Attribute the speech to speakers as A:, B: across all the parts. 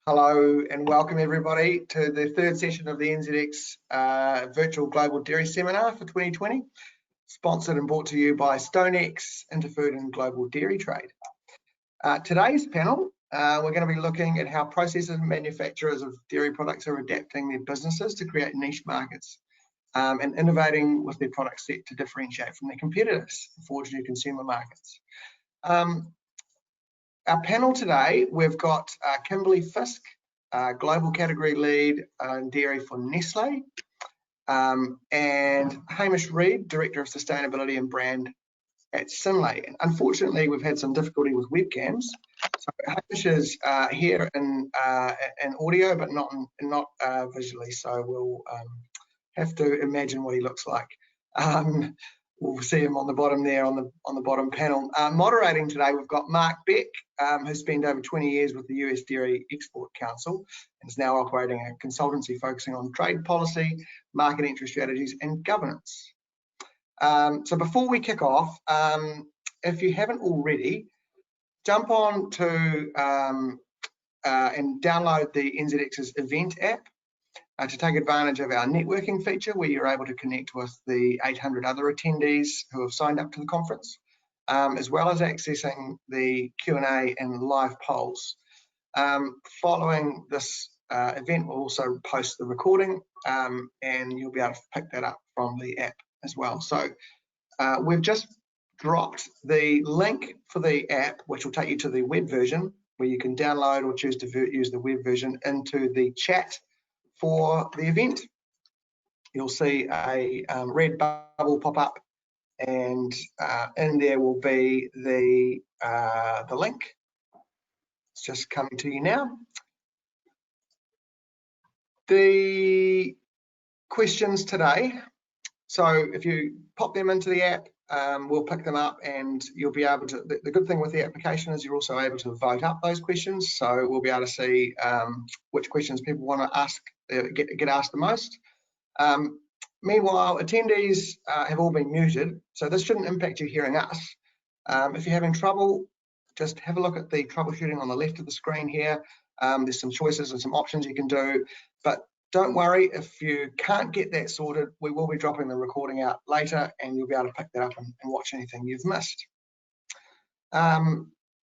A: Hello and welcome everybody to the third session of the NZX Virtual Global Dairy Seminar for 2020, sponsored and brought to you by StoneX, Interfood and Global Dairy Trade. Today's panel, we're going to be looking at how processors and manufacturers of dairy products are adapting their businesses to create niche markets and innovating with their product set to differentiate from their competitors and forge new consumer markets. Our panel today, we've got Kimberly Fisk, Global Category Lead in Dairy for Nestle, and Hamish, Reid, Director of Sustainability and Brand at Synlait. And unfortunately, we've had some difficulty with webcams. So Hamish is here in audio, but not visually. So we'll have to imagine what he looks like. We'll see him on the bottom there on the bottom panel. Moderating today, we've got Marc Beck, who's spent over 20 years with the US Dairy Export Council and is now operating a consultancy focusing on trade policy, market entry strategies, and governance. So before we kick off, if you haven't already, jump on to and download the NZX's event app to take advantage of our networking feature, where you're able to connect with the 800 other attendees who have signed up to the conference, as well as accessing the Q&A and live polls. Following this event, we'll also post the recording and you'll be able to pick that up from the app as well. So we've just dropped the link for the app, which will take you to the web version, where you can download or choose to use the web version, into the chat for the event. You'll see a red bubble pop up, and in there will be the link. It's just coming to you now. The questions today, so if you pop them into the app, we'll pick them up, and you'll be able to, the good thing with the application is you're also able to vote up those questions, so we'll be able to see which questions people want to ask, get asked the most. Meanwhile, attendees have all been muted, so this shouldn't impact you hearing us. If you're having trouble, just have a look at the troubleshooting on the left of the screen here. There's some choices and some options you can do, but don't worry if you can't get that sorted. We will be dropping the recording out later, and you'll be able to pick that up and watch anything you've missed.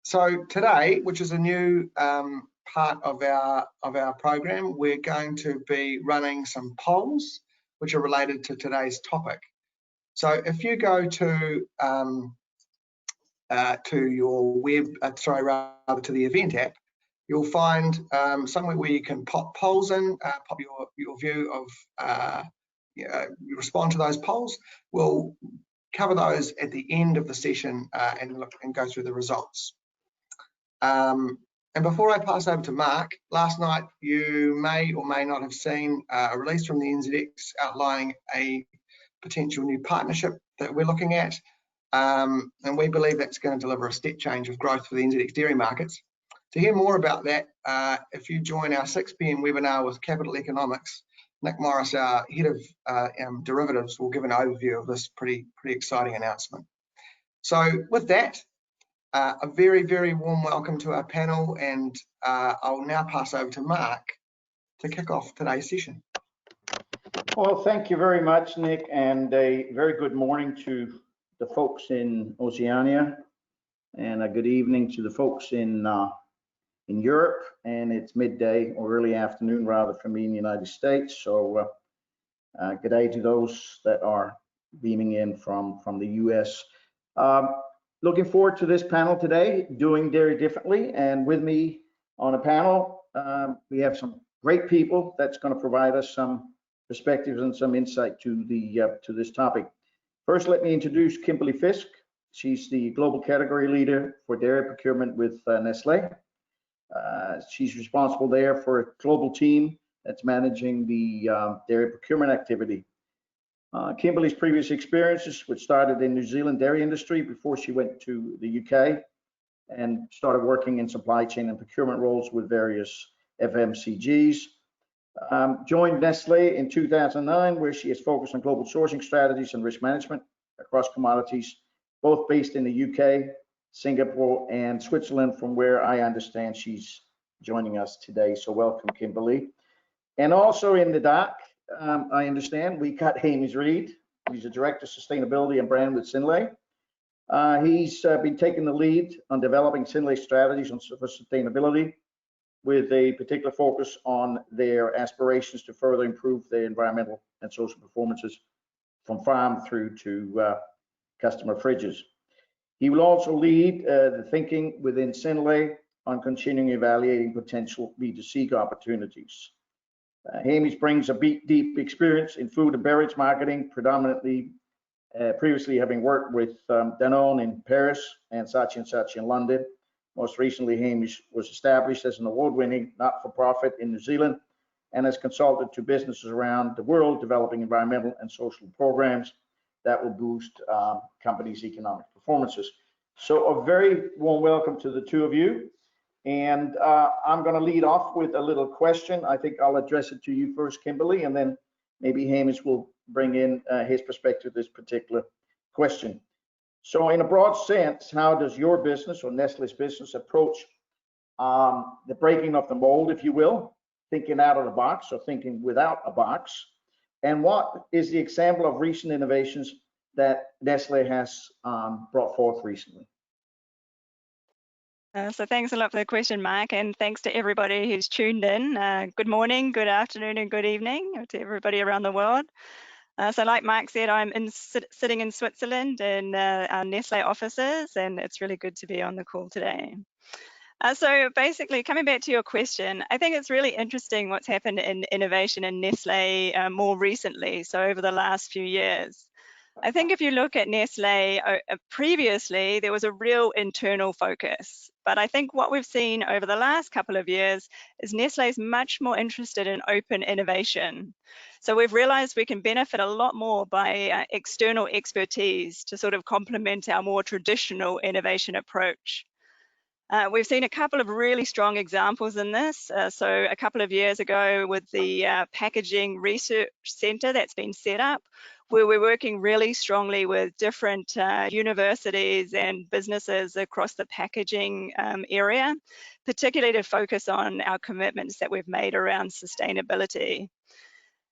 A: So today, which is a new part of our program, we're going to be running some polls which are related to today's topic. So if you go to your web, to the event app, you'll find somewhere where you can pop polls in, pop your view of, you respond to those polls. We'll cover those at the end of the session and go through the results. And before I pass over to Marc, last night you may or may not have seen a release from the NZX outlining a potential new partnership that we're looking at, and we believe that's going to deliver a step change of growth for the NZX dairy markets. To hear more about that, if you join our 6 p.m. webinar with Capital Economics, Nick Morris, our head of derivatives, will give an overview of this pretty exciting announcement. So with that, a very, very warm welcome to our panel, and I'll now pass over to Marc to kick off today's session.
B: Well, thank you very much, Nick, and a very good morning to the folks in Oceania, and a good evening to the folks in Europe, and it's midday or early afternoon rather for me in the United States. So good day to those that are beaming in from the US. Looking forward to this panel today, doing dairy differently, and with me on a panel we have some great people that's going to provide us some perspectives and some insight to this topic. First, let me introduce Kimberly Fisk. She's the global category leader for dairy procurement with Nestle. She's responsible there for a global team that's managing the dairy procurement activity. Kimberly's previous experiences, which started in New Zealand dairy industry before she went to the UK and started working in supply chain and procurement roles with various FMCGs. Joined Nestle in 2009, where she is focused on global sourcing strategies and risk management across commodities, both based in the UK, Singapore, and Switzerland, from where I understand she's joining us today. So welcome, Kimberly. And also in the dock, I understand we got Hamish Reid. He's the Director of Sustainability and Brand with Synlait. He's been taking the lead on developing Synlait strategies for sustainability, with a particular focus on their aspirations to further improve their environmental and social performances from farm through to customer fridges. He will also lead the thinking within Synlait on continuing evaluating potential B2C opportunities. Hamish brings a deep experience in food and beverage marketing, predominantly previously having worked with Danone in Paris and Saatchi & Saatchi in London. Most recently, Hamish was established as an award-winning not-for-profit in New Zealand and has consulted to businesses around the world developing environmental and social programs that will boost companies' economic performances. So a very warm welcome to the two of you. And I'm going to lead off with a little question. I think I'll address it to you first, Kimberly, and then maybe Hamish will bring in his perspective to this particular question. So in a broad sense, how does your business or Nestle's business approach the breaking of the mold, if you will, thinking out of the box or thinking without a box? And what is the example of recent innovations that Nestle has brought forth recently?
C: So thanks a lot for the question, Mark, and thanks to everybody who's tuned in. Good morning, good afternoon, and good evening to everybody around the world. So like Mark said, I'm sitting in Switzerland in our Nestle offices, and it's really good to be on the call today. So basically, coming back to your question, I think it's really interesting what's happened in innovation in Nestle more recently, so over the last few years. I think if you look at Nestle previously, there was a real internal focus. But I think what we've seen over the last couple of years is Nestle is much more interested in open innovation. So we've realized we can benefit a lot more by external expertise to sort of complement our more traditional innovation approach. We've seen a couple of really strong examples in this. So a couple of years ago with the Packaging Research Centre that's been set up, where we're working really strongly with different universities and businesses across the packaging area, particularly to focus on our commitments that we've made around sustainability.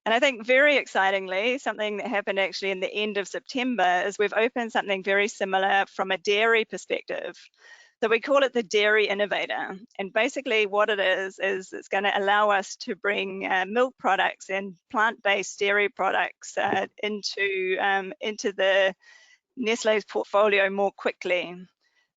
C: And I think very excitingly, something that happened actually in the end of September is we've opened something very similar from a dairy perspective. So we call it the Dairy Innovator. And basically what it is it's going to allow us to bring milk products and plant-based dairy products into the Nestle's portfolio more quickly.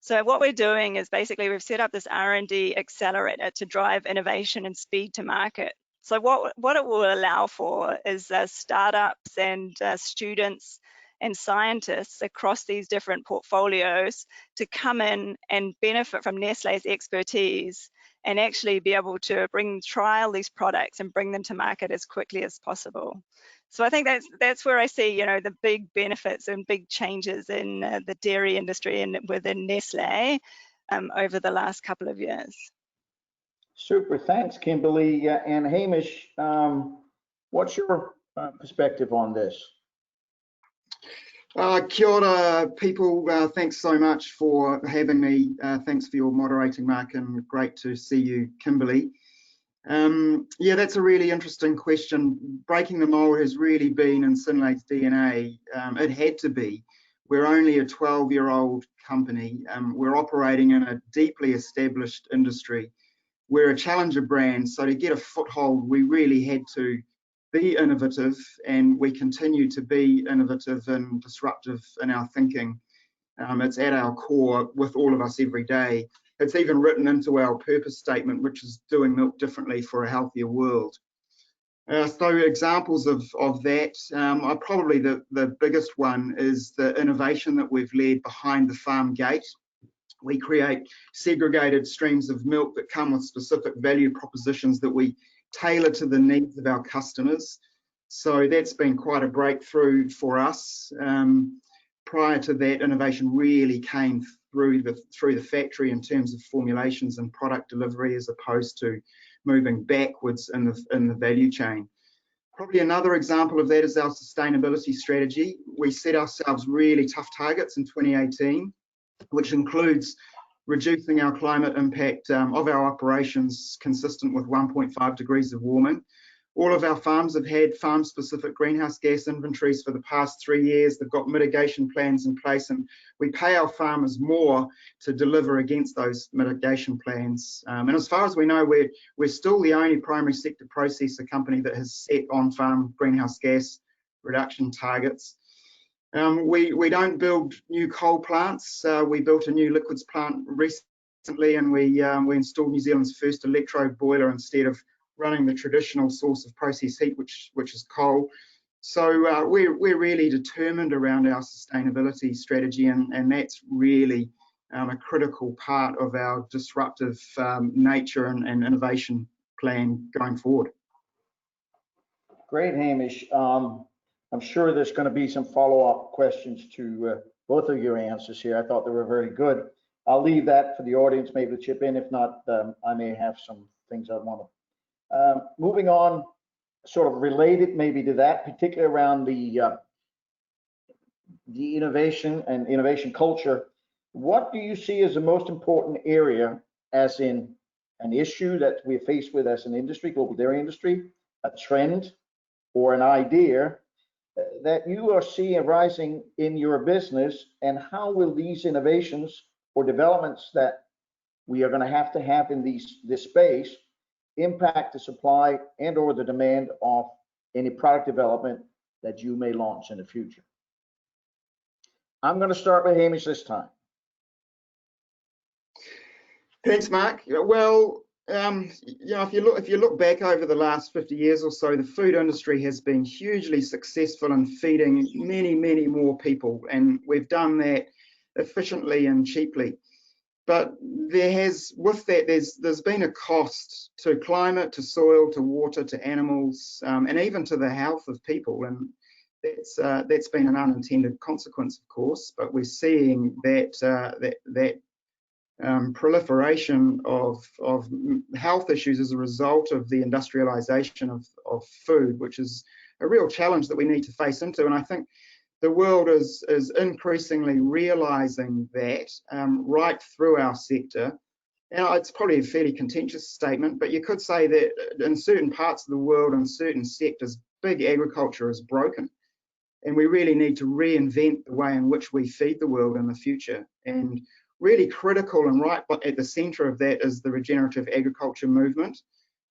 C: So what we're doing is basically we've set up this R&D accelerator to drive innovation and speed to market. So what it will allow for is startups and students and scientists across these different portfolios to come in and benefit from Nestle's expertise and actually be able to trial these products and bring them to market as quickly as possible. So I think that's where I see, the big benefits and big changes in the dairy industry and within Nestle over the last couple of years.
B: Super, thanks, Kimberly. And Hamish, what's your perspective on this?
D: Kia ora, people. Thanks so much for having me. Thanks for your moderating, Mark, and great to see you, Kimberly. Yeah, that's a really interesting question. Breaking the mold has really been in Synlait's DNA. It had to be. We're only a 12-year-old company. We're operating in a deeply established industry. We're a challenger brand, so to get a foothold, we really had to be innovative, and we continue to be innovative and disruptive in our thinking. It's at our core with all of us every day. It's even written into our purpose statement, which is doing milk differently for a healthier world. So examples of that, probably the biggest one is the innovation that we've led behind the farm gate. We create segregated streams of milk that come with specific value propositions that we tailor to the needs of our customers. So that's been quite a breakthrough for us. Prior to that, innovation really came through the factory in terms of formulations and product delivery, as opposed to moving backwards in the value chain. Probably another example of that is our sustainability strategy. We set ourselves really tough targets in 2018, which includes reducing our climate impact of our operations consistent with 1.5 degrees of warming. All of our farms have had farm-specific greenhouse gas inventories for the past 3 years. They've got mitigation plans in place, and we pay our farmers more to deliver against those mitigation plans. And as far as we know, we're still the only primary sector processor company that has set on-farm greenhouse gas reduction targets. We don't build new coal plants. We built a new liquids plant recently, and we installed New Zealand's first electro boiler instead of running the traditional source of processed heat, which is coal. So we're really determined around our sustainability strategy, and that's really a critical part of our disruptive nature and innovation plan going forward.
B: Great, Hamish. I'm sure there's going to be some follow-up questions to both of your answers here. I thought they were very good. I'll leave that for the audience maybe to chip in. If not, I may have some things I want to. Moving on, sort of related maybe to that, particularly around the innovation and innovation culture. What do you see as the most important area, as in an issue that we're faced with as an industry, global dairy industry, a trend or an idea that you are seeing rising in your business, and how will these innovations or developments that we are going to have in this space impact the supply and or the demand of any product development that you may launch in the future? I'm going to start with Hamish this time.
D: Thanks, Mark. Well, if you look back over the last 50 years or so, the food industry has been hugely successful in feeding many more people, and we've done that efficiently and cheaply. But there's been a cost to climate, to soil, to water, to animals, and even to the health of people, and that's been an unintended consequence, of course. But we're seeing that proliferation of health issues as a result of the industrialization of food, which is a real challenge that we need to face into. And I think the world is increasingly realizing that right through our sector. And it's probably a fairly contentious statement, but you could say that in certain parts of the world, in certain sectors, big agriculture is broken. And we really need to reinvent the way in which we feed the world in the future. And really critical and right at the center of that is the regenerative agriculture movement.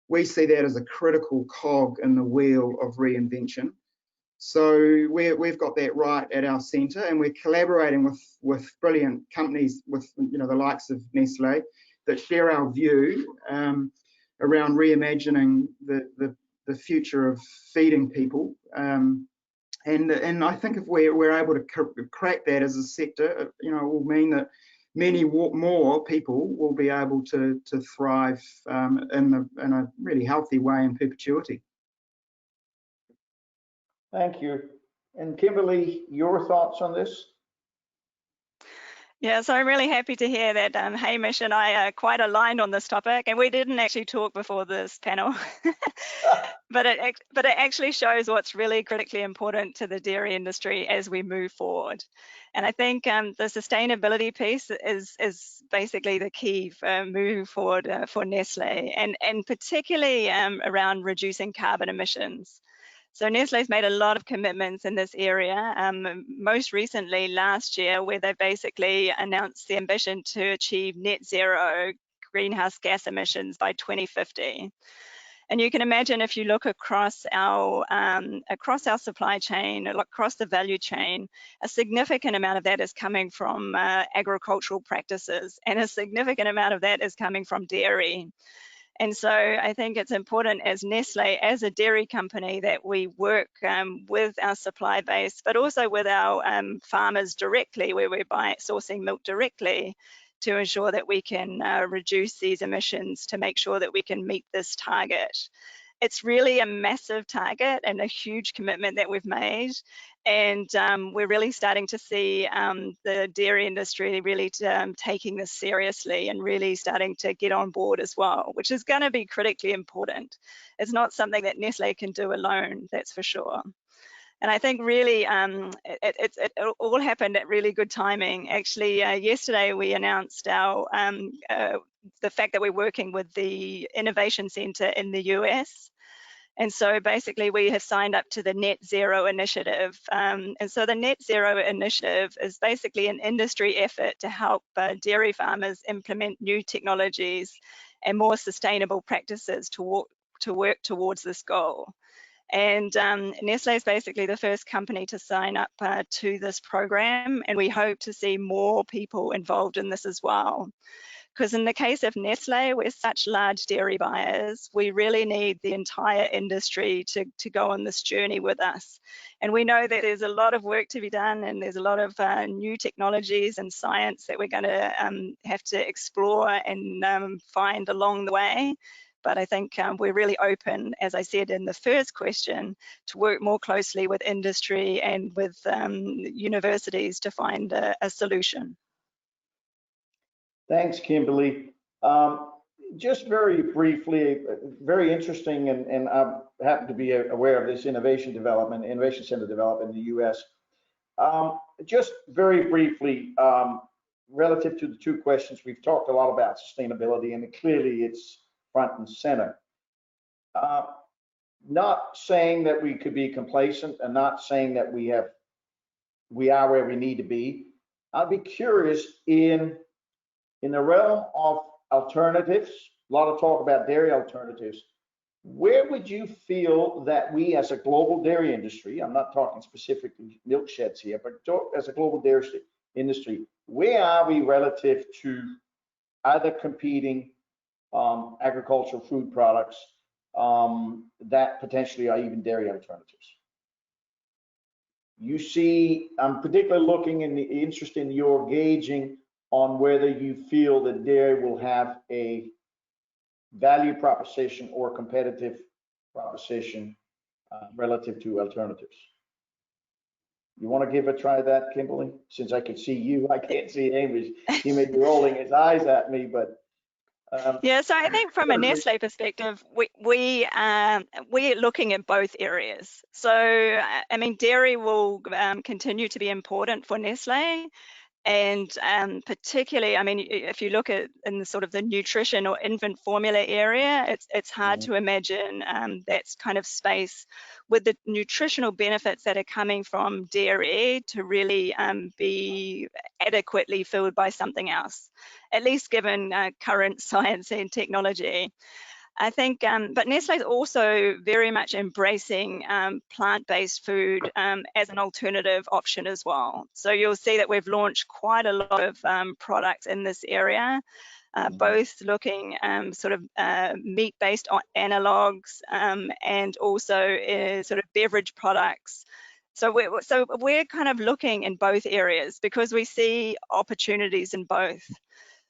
D: We see that as a critical cog in the wheel of reinvention. So we've got that right at our centre, and we're collaborating with brilliant companies, with the likes of Nestle, that share our view around reimagining the future of feeding people. And I think if we're able to crack that as a sector, it will mean that many more people will be able to thrive in a really healthy way in perpetuity.
B: Thank you. And Kimberly, your thoughts on this?
C: Yeah, so I'm really happy to hear that Hamish and I are quite aligned on this topic, and we didn't actually talk before this panel, but it actually shows what's really critically important to the dairy industry as we move forward. And I think the sustainability piece is basically the key for moving forward for Nestle, and particularly around reducing carbon emissions. So Nestle's made a lot of commitments in this area, most recently last year, where they basically announced the ambition to achieve net zero greenhouse gas emissions by 2050. And you can imagine, if you look across our supply chain, across the value chain, a significant amount of that is coming from agricultural practices, and a significant amount of that is coming from dairy. And so I think it's important as Nestle, as a dairy company, that we work with our supply base, but also with our farmers directly, where we're sourcing milk directly, to ensure that we can reduce these emissions, to make sure that we can meet this target. It's really a massive target and a huge commitment that we've made. And we're really starting to see the dairy industry really taking this seriously and really starting to get on board as well, which is going to be critically important. It's not something that Nestle can do alone, that's for sure. And I think really it all happened at really good timing. Actually, yesterday we announced our the fact that we're working with the Innovation Center in the US. And so basically we have signed up to the Net Zero Initiative. And so the Net Zero Initiative is basically an industry effort to help dairy farmers implement new technologies and more sustainable practices to work towards this goal. And Nestle is basically the first company to sign up to this program, and we hope to see more people involved in this as well. Because in the case of Nestle, we're such large dairy buyers, we really need the entire industry to go on this journey with us. And we know that there's a lot of work to be done, and there's a lot of new technologies and science that we're going to have to explore and find along the way. But I think we're really open, as I said in the first question, to work more closely with industry and with universities to find a solution.
B: Thanks, Kimberly. Just very briefly, very interesting, and I happen to be aware of this Innovation Center development in the US. Just very briefly, relative to the two questions, we've talked a lot about sustainability, and clearly it's front and center. Not saying that we could be complacent, and not saying that we are where we need to be. I'd be curious in the realm of alternatives, a lot of talk about dairy alternatives. Where would you feel that we as a global dairy industry, I'm not talking specifically milk sheds here, but as a global dairy industry, where are we relative to other competing agricultural food products that potentially are even dairy alternatives? You see, I'm particularly looking interested in your gauging on whether you feel that dairy will have a value proposition or competitive proposition relative to alternatives. You want to give a try at that, Kimberly? Since I can see you, I can't see Hamish. He may be rolling his eyes at me, but
C: yeah, so I think from a Nestle perspective, we're looking at both areas. So, I mean, dairy will continue to be important for Nestle. And particularly, I mean, if you look at in the sort of the nutrition or infant formula area, it's hard to imagine that's kind of space with the nutritional benefits that are coming from dairy to really be adequately filled by something else, at least given current science and technology. I think, but Nestle is also very much embracing plant-based food as an alternative option as well. So you'll see that we've launched quite a lot of products in this area, both looking sort of meat-based analogs and also sort of beverage products. So we're kind of looking in both areas because we see opportunities in both.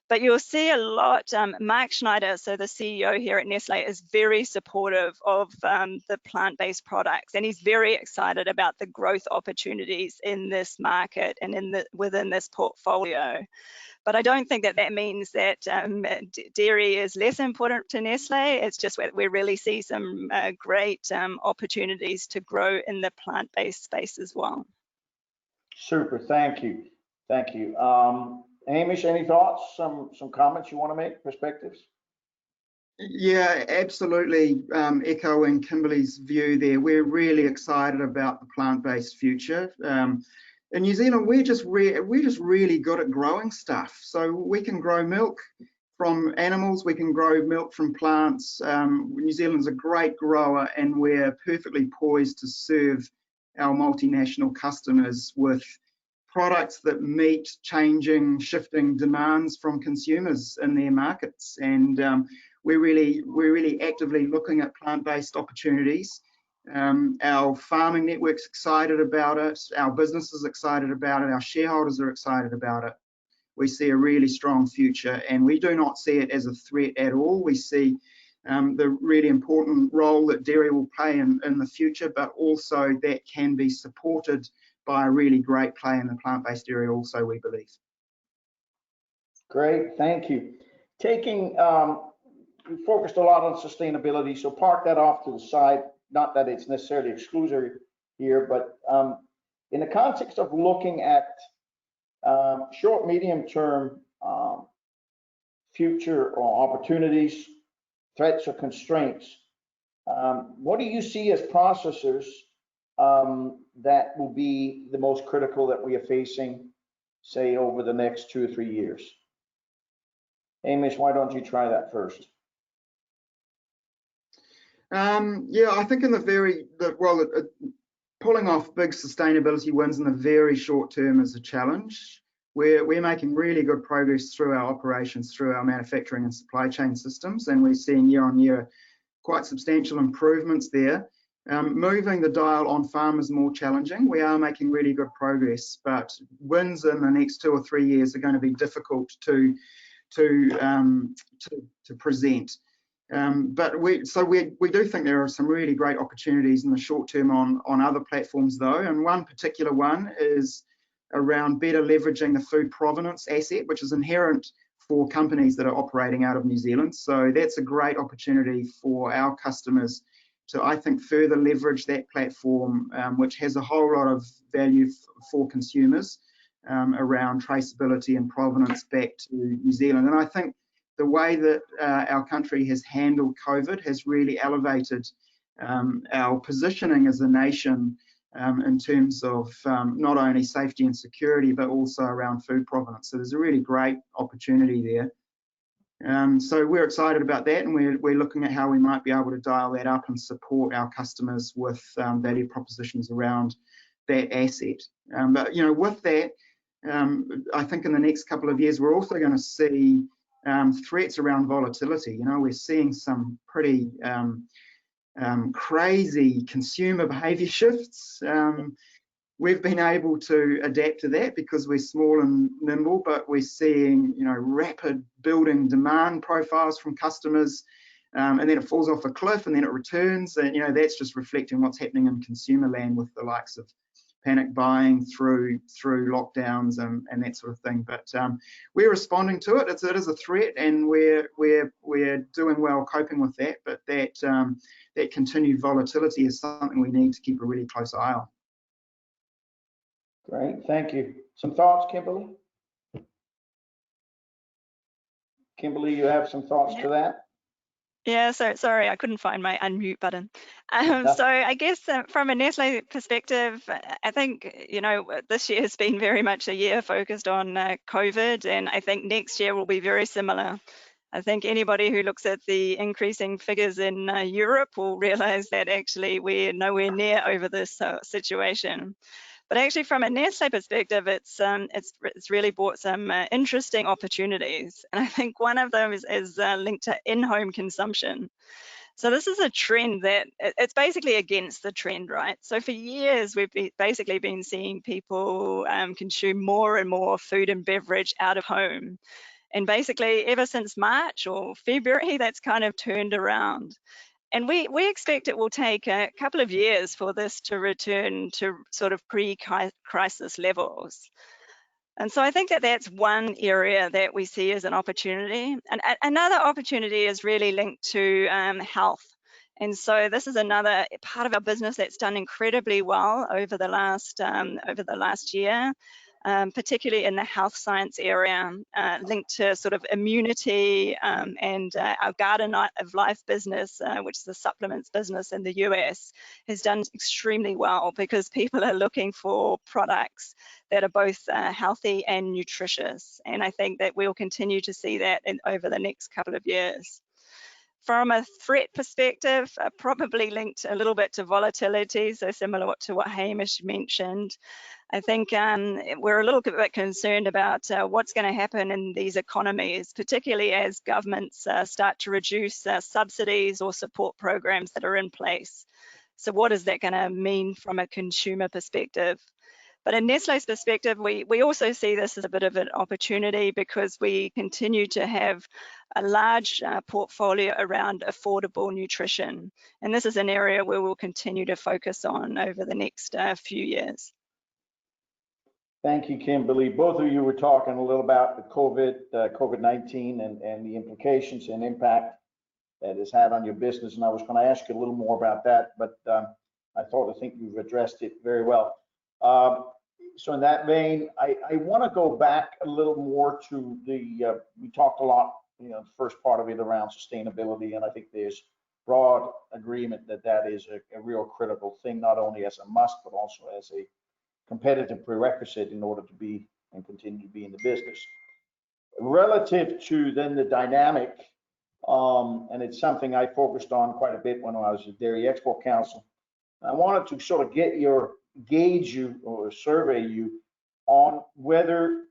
C: But you'll see a lot, Marc Schneider, so the CEO here at Nestle, is very supportive of the plant-based products, and he's very excited about the growth opportunities in this market and within this portfolio. But I don't think that means that dairy is less important to Nestle. It's just that we really see some great opportunities to grow in the plant-based space as well.
B: Super, thank you. Thank you. Hamish, any thoughts, some comments you want to make, perspectives?
D: Yeah, absolutely. Echoing Kimberly's view there, we're really excited about the plant-based future. In New Zealand, we're just really good at growing stuff. So we can grow milk from animals, we can grow milk from plants. New Zealand's a great grower, and we're perfectly poised to serve our multinational customers with products that meet changing, shifting demands from consumers in their markets. And we're really actively looking at plant-based opportunities. Our farming network's excited about it, our business is excited about it, our shareholders are excited about it. We see a really strong future, and we do not see it as a threat at all. We see the really important role that dairy will play in the future, but also that can be supported by a really great play in the plant-based dairy also, we believe.
B: Great, thank you. We focused a lot on sustainability, so park that off to the side. Not that it's necessarily exclusory here, but in the context of looking at short, medium term future or opportunities, threats or constraints, what do you see as processors that will be the most critical that we are facing, say, over the next 2 or 3 years? Hamish, why don't you try that first?
D: Yeah, I think in pulling off big sustainability wins in the very short term is a challenge. We're making really good progress through our operations, through our manufacturing and supply chain systems, and we're seeing year on year quite substantial improvements there. Moving the dial on farm is more challenging. We are making really good progress, but wins in the next 2 or 3 years are going to be difficult to present. But we do think there are some really great opportunities in the short term on other platforms though, and one particular one is around better leveraging the food provenance asset, which is inherent for companies that are operating out of New Zealand. So that's a great opportunity for our customers to, I think, further leverage that platform, which has a whole lot of value for consumers around traceability and provenance back to New Zealand. And I think the way that our country has handled COVID has really elevated our positioning as a nation in terms of not only safety and security, but also around food provenance. So there's a really great opportunity there. So we're excited about that, and we're looking at how we might be able to dial that up and support our customers with value propositions around that asset. But with that, I think in the next couple of years, we're also going to see threats around volatility. We're seeing some pretty crazy consumer behavior shifts. We've been able to adapt to that because we're small and nimble, but we're seeing, rapid building demand profiles from customers, and then it falls off a cliff and then it returns. And, that's just reflecting what's happening in consumer land with the likes of panic buying through lockdowns and that sort of thing. But we're responding to it. It is a threat, and we're doing well coping with that. But that continued volatility is something we need to keep a really close eye on.
B: Great, thank you. Some thoughts, Kimberly? Kimberly, you have some thoughts to that?
C: Yeah, so sorry, I couldn't find my unmute button. So I guess from a Nestle perspective, I think, this year has been very much a year focused on COVID, and I think next year will be very similar. I think anybody who looks at the increasing figures in Europe will realize that actually we're nowhere near over this situation. But actually, from a Nestle perspective, it's really brought some interesting opportunities, and I think one of them is linked to in-home consumption. So this is a trend that it's basically against the trend, right? So for years, we've basically been seeing people consume more and more food and beverage out of home, and basically ever since March or February, that's kind of turned around. And we expect it will take a couple of years for this to return to sort of pre-crisis levels. And so I think that that's one area that we see as an opportunity. And another opportunity is really linked to health. And so this is another part of our business that's done incredibly well over the last year. Particularly in the health science area, linked to sort of immunity, and our Garden of Life business, which is a supplements business in the US, has done extremely well because people are looking for products that are both healthy and nutritious. And I think that we'll continue to see that over the next couple of years. From a threat perspective, probably linked a little bit to volatility, so similar to what Hamish mentioned. I think we're a little bit concerned about what's going to happen in these economies, particularly as governments start to reduce subsidies or support programs that are in place. So what is that going to mean from a consumer perspective? But in Nestle's perspective, we also see this as a bit of an opportunity because we continue to have a large portfolio around affordable nutrition. And this is an area where we'll continue to focus on over the next few years.
B: Thank you, Kimberly. Both of you were talking a little about the COVID-19 and the implications and impact that it's had on your business. And I was going to ask you a little more about that, but I think you've addressed it very well. So in that vein, I want to go back a little more to the, we talked a lot, you know, the first part of it around sustainability, and I think there's broad agreement that that is a real critical thing, not only as a must, but also as a competitive prerequisite in order to be and continue to be in the business. Relative to then the dynamic, and it's something I focused on quite a bit when I was at Dairy Export Council. I wanted to sort of gauge you or survey you on whether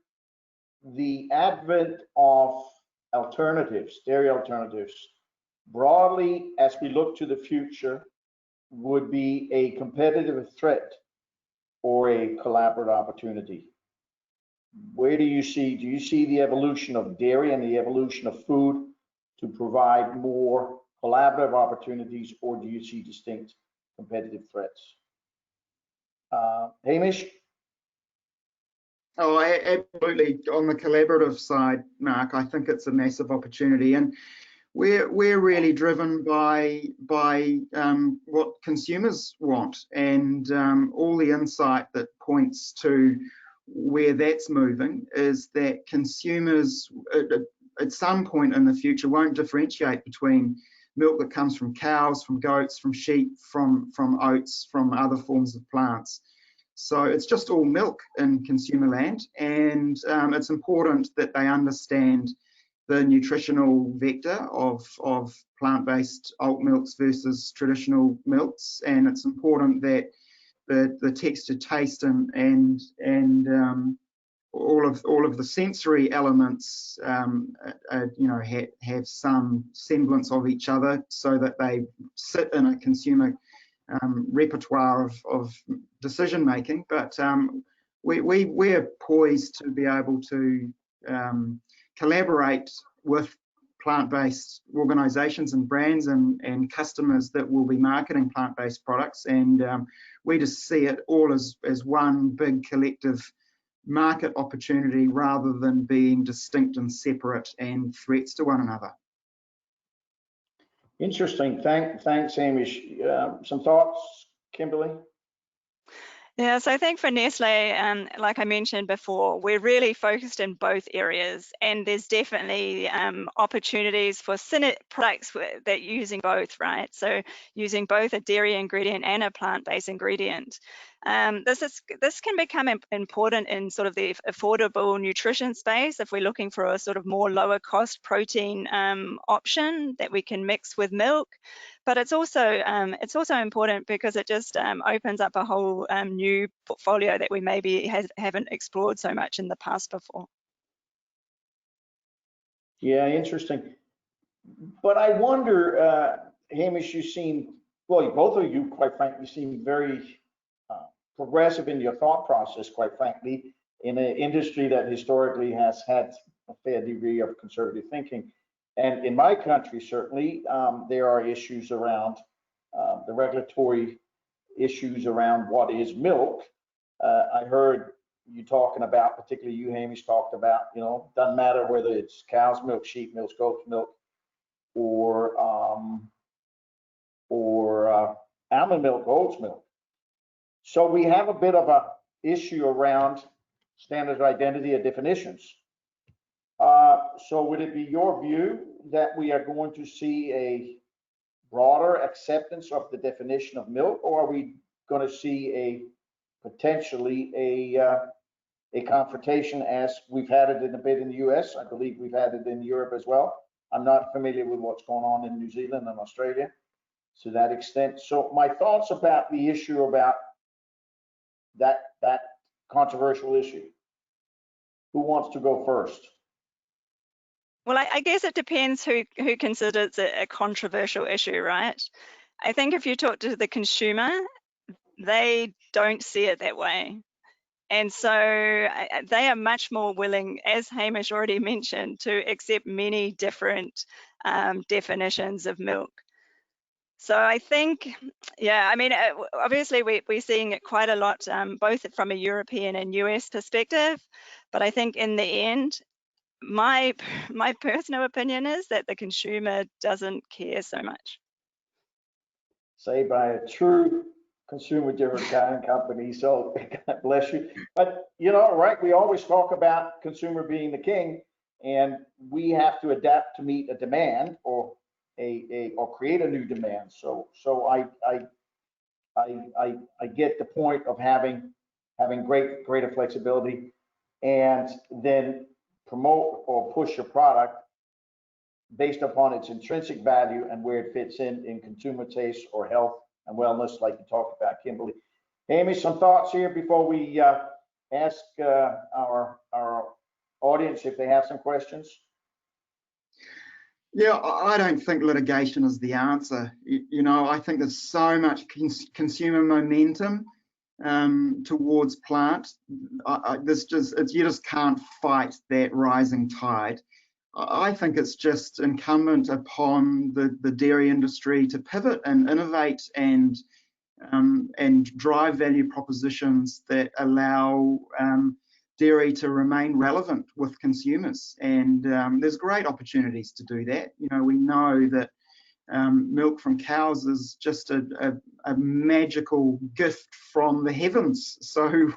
B: the advent of alternatives, dairy alternatives, broadly as we look to the future, would be a competitive threat or a collaborative opportunity. Where do you see the evolution of dairy and the evolution of food to provide more collaborative opportunities, or do you see distinct competitive threats? Hamish?
D: Oh, absolutely. On the collaborative side, Mark, I think it's a massive opportunity, and we're really driven by what consumers want, and all the insight that points to where that's moving is that consumers at some point in the future won't differentiate between milk that comes from cows, from goats, from sheep, from oats, from other forms of plants. So it's just all milk in consumer land, and it's important that they understand the nutritional vector of plant-based alt milks versus traditional milks, and it's important that the texture, taste, and all of the sensory elements, you know, have some semblance of each other, so that they sit in a consumer repertoire of decision making. But we're poised to be able to collaborate with plant-based organisations and brands and customers that will be marketing plant-based products, and we just see it all as one big collective market opportunity rather than being distinct and separate and threats to one another.
B: Interesting. Thanks, Hamish. Some thoughts, Kimberly?
C: Yeah, so I think for Nestle, like I mentioned before, we're really focused in both areas, and there's definitely opportunities for products that are using both, right? So using both a dairy ingredient and a plant-based ingredient. This can become important in sort of the affordable nutrition space if we're looking for a sort of more lower cost protein option that we can mix with milk. But it's also important because it just opens up a whole new portfolio that we maybe haven't explored so much in the past before.
B: Yeah, interesting. But I wonder, Hamish, you seem, well, both of you, quite frankly, seem very progressive in your thought process, quite frankly, in an industry that historically has had a fair degree of conservative thinking. And in my country, certainly, there are issues around the regulatory issues around what is milk. I heard you talking about, particularly you, Hamish, talked about, you know, doesn't matter whether it's cow's milk, sheep milk, goat's milk, or almond milk, oat's milk. So we have a bit of a issue around standard identity of definitions. So would it be your view that we are going to see a broader acceptance of the definition of milk, or are we going to see potentially a confrontation as we've had it in a bit in the US? I believe we've had it in Europe as well. I'm not familiar with what's going on in New Zealand and Australia to that extent. So my thoughts about the issue about that controversial issue. Who wants to go first?
C: Well, I guess it depends who considers it a controversial issue, right? I think if you talk to the consumer, they don't see it that way. And so they are much more willing, as Hamish already mentioned, to accept many different definitions of milk. So I think, yeah, I mean, obviously we're seeing it quite a lot, both from a European and US perspective, but I think in the end, my personal opinion is that the consumer doesn't care so much.
B: Say by a true consumer different kind of company, so God bless you. But you know, right, we always talk about consumer being the king, and we have to adapt to meet a demand or or create a new demand. So I get the point of having greater flexibility, and then promote or push your product based upon its intrinsic value and where it fits in consumer taste or health and wellness, like you talked about, Kimberly. Hamish, some thoughts here before we ask our audience if they have some questions?
D: Yeah, I don't think litigation is the answer. You know, I think there's so much consumer momentum towards plant. You just can't fight that rising tide. I think it's just incumbent upon the dairy industry to pivot and innovate and drive value propositions that allow dairy to remain relevant with consumers. And there's great opportunities to do that. You know, we know that milk from cows is just a magical gift from the heavens. So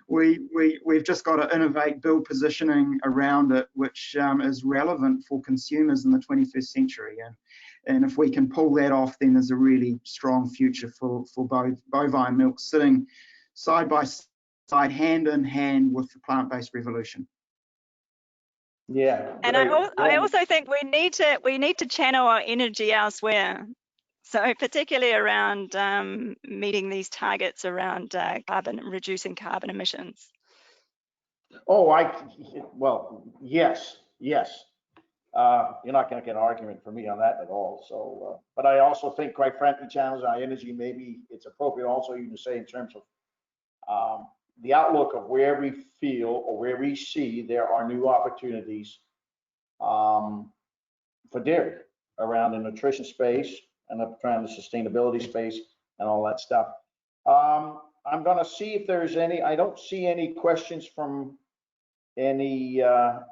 D: we've just got to innovate, build positioning around it, which is relevant for consumers in the 21st century. And if we can pull that off, then there's a really strong future for bovine milk sitting side by side, hand in hand with the plant-based revolution.
B: Yeah.
C: And I also think we need to channel our energy elsewhere. So particularly around meeting these targets around reducing carbon emissions.
B: Oh, well, yes. You're not going to get an argument from me on that at all. So, but I also think, quite frankly, channels our energy. Maybe it's appropriate also you to say in terms of the outlook of where we feel or where we see there are new opportunities for dairy around the nutrition space and around the sustainability space and all that stuff. I'm going to see if there's any. I don't see any questions from any of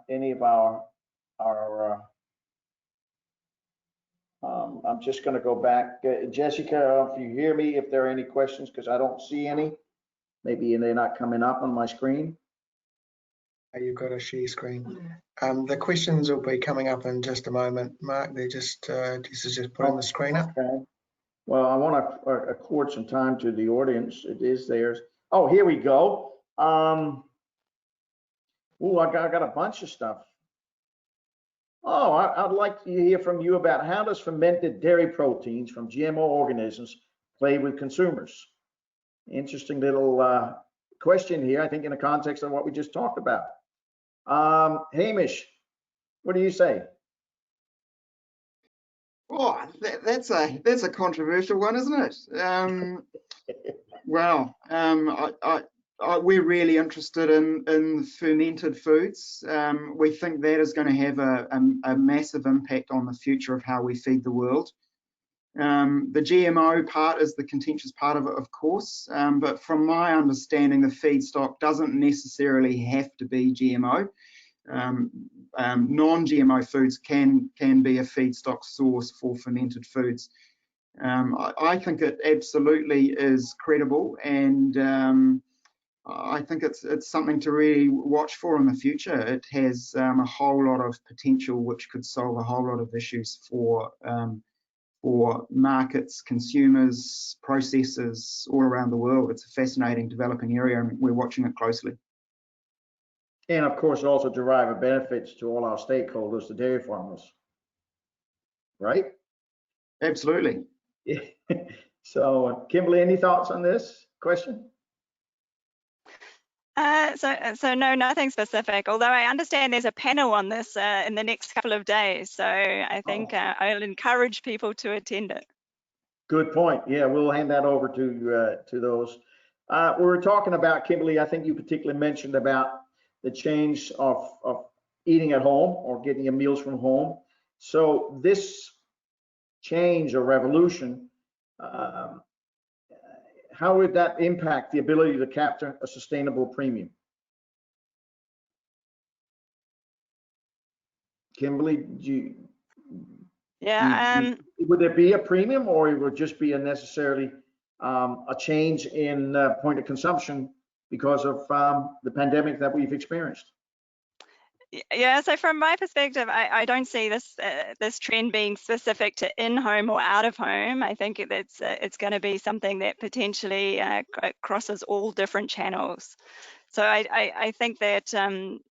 B: our. I'm just going to go back. Jessica, I don't know if you hear me, if there are any questions, because I don't see any. Maybe they're not coming up on my screen.
A: You've got a share screen. The questions will be coming up in just a moment, Mark. They're just putting the screen up.
B: Okay. Well, I want to accord some time to the audience. It is theirs. Oh, here we go. I got a bunch of stuff. Oh, I'd like to hear from you about how does fermented dairy proteins from GMO organisms play with consumers? Interesting little question here, I think, in the context of what we just talked about. Hamish, what do you say?
D: Oh, that's a controversial one, isn't it? Well, we're really interested in fermented foods. We think that is going to have a massive impact on the future of how we feed the world. The GMO part is the contentious part of it, of course, but from my understanding, the feedstock doesn't necessarily have to be GMO. Non-GMO foods can be a feedstock source for fermented foods. I think it absolutely is credible, and I think it's something to really watch for in the future. It has a whole lot of potential, which could solve a whole lot of issues for markets, consumers, processors all around the world. It's a fascinating developing area, and we're watching it closely.
B: And of course, also derive benefits to all our stakeholders, the dairy farmers, right?
D: Absolutely.
B: So, Kimberly, any thoughts on this question?
C: So no, nothing specific, although I understand there's a panel on this in the next couple of days. So I think I'll encourage people to attend it.
B: Good point. Yeah, we'll hand that over to those. We were talking about, Kimberly, I think you particularly mentioned about the change of eating at home or getting your meals from home. So this change or revolution, how would that impact the ability to capture a sustainable premium? Kimberly, would there be a premium, or it would just be a necessarily a change in point of consumption because of the pandemic that we've experienced.
C: Yeah, so from my perspective, I don't see this this trend being specific to in-home or out-of-home. I think it's going to be something that potentially crosses all different channels. So I think that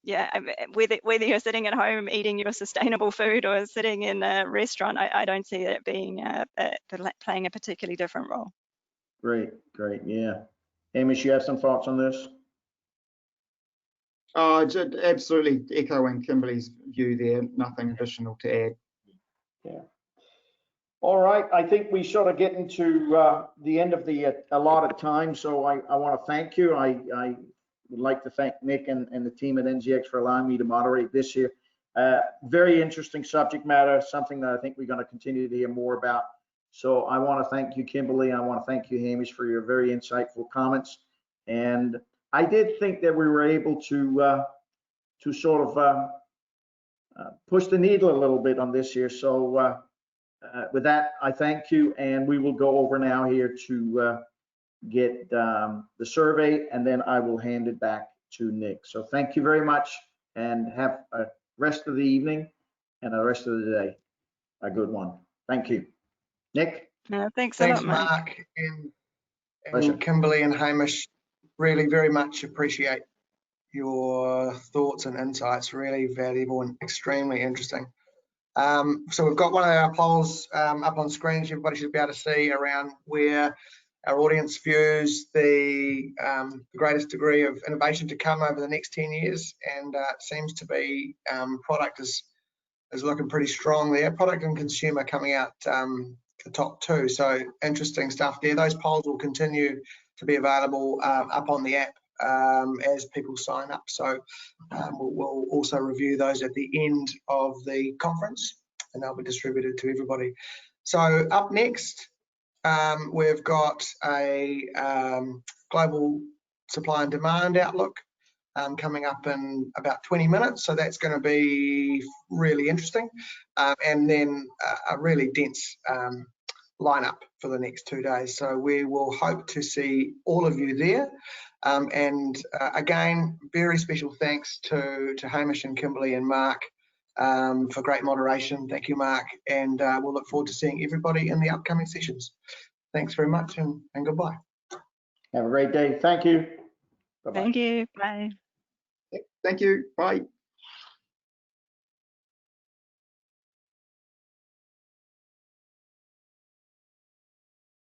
C: yeah, whether you're sitting at home eating your sustainable food or sitting in a restaurant, I don't see it being playing a particularly different role.
B: Great, yeah. Hamish, you have some thoughts on this?
D: Just absolutely echoing Kimberly's view there, nothing additional to add.
B: Yeah. All right, I think we sort of get into the end of the allotted time, so I want to thank you. I would like to thank Nick and the team at NZX for allowing me to moderate this year. Very interesting subject matter, something that I think we're going to continue to hear more about. So I want to thank you, Kimberly. I want to thank you, Hamish, for your very insightful comments. And I did think that we were able to sort of push the needle a little bit on this year. So with that, I thank you, and we will go over now here to get the survey, and then I will hand it back to Nick. So thank you very much, and have a rest of the evening and a rest of the day a good one. Thank you. Nick?
C: Thanks a lot,
A: Mark, and Kimberly and Hamish. Really very much appreciate your thoughts and insights, really valuable and extremely interesting. So we've got one of our polls up on screen. Everybody should be able to see around where our audience views the greatest degree of innovation to come over the next 10 years. And it seems to be product is looking pretty strong there. Product and consumer coming out the top two. So interesting stuff there. Those polls will continue to be available up on the app as people sign up. So we'll also review those at the end of the conference, and they'll be distributed to everybody. So up next, we've got a global supply and demand outlook coming up in about 20 minutes. So that's going to be really interesting. And then a really dense lineup for the next 2 days. So we will hope to see all of you there. And again, very special thanks to Hamish and Kimberly and Marc for great moderation. Thank you, Marc. And we'll look forward to seeing everybody in the upcoming sessions. Thanks very much, and goodbye.
B: Have a great day. Thank you. Bye-bye.
C: Thank you. Bye.
D: Thank you. Bye.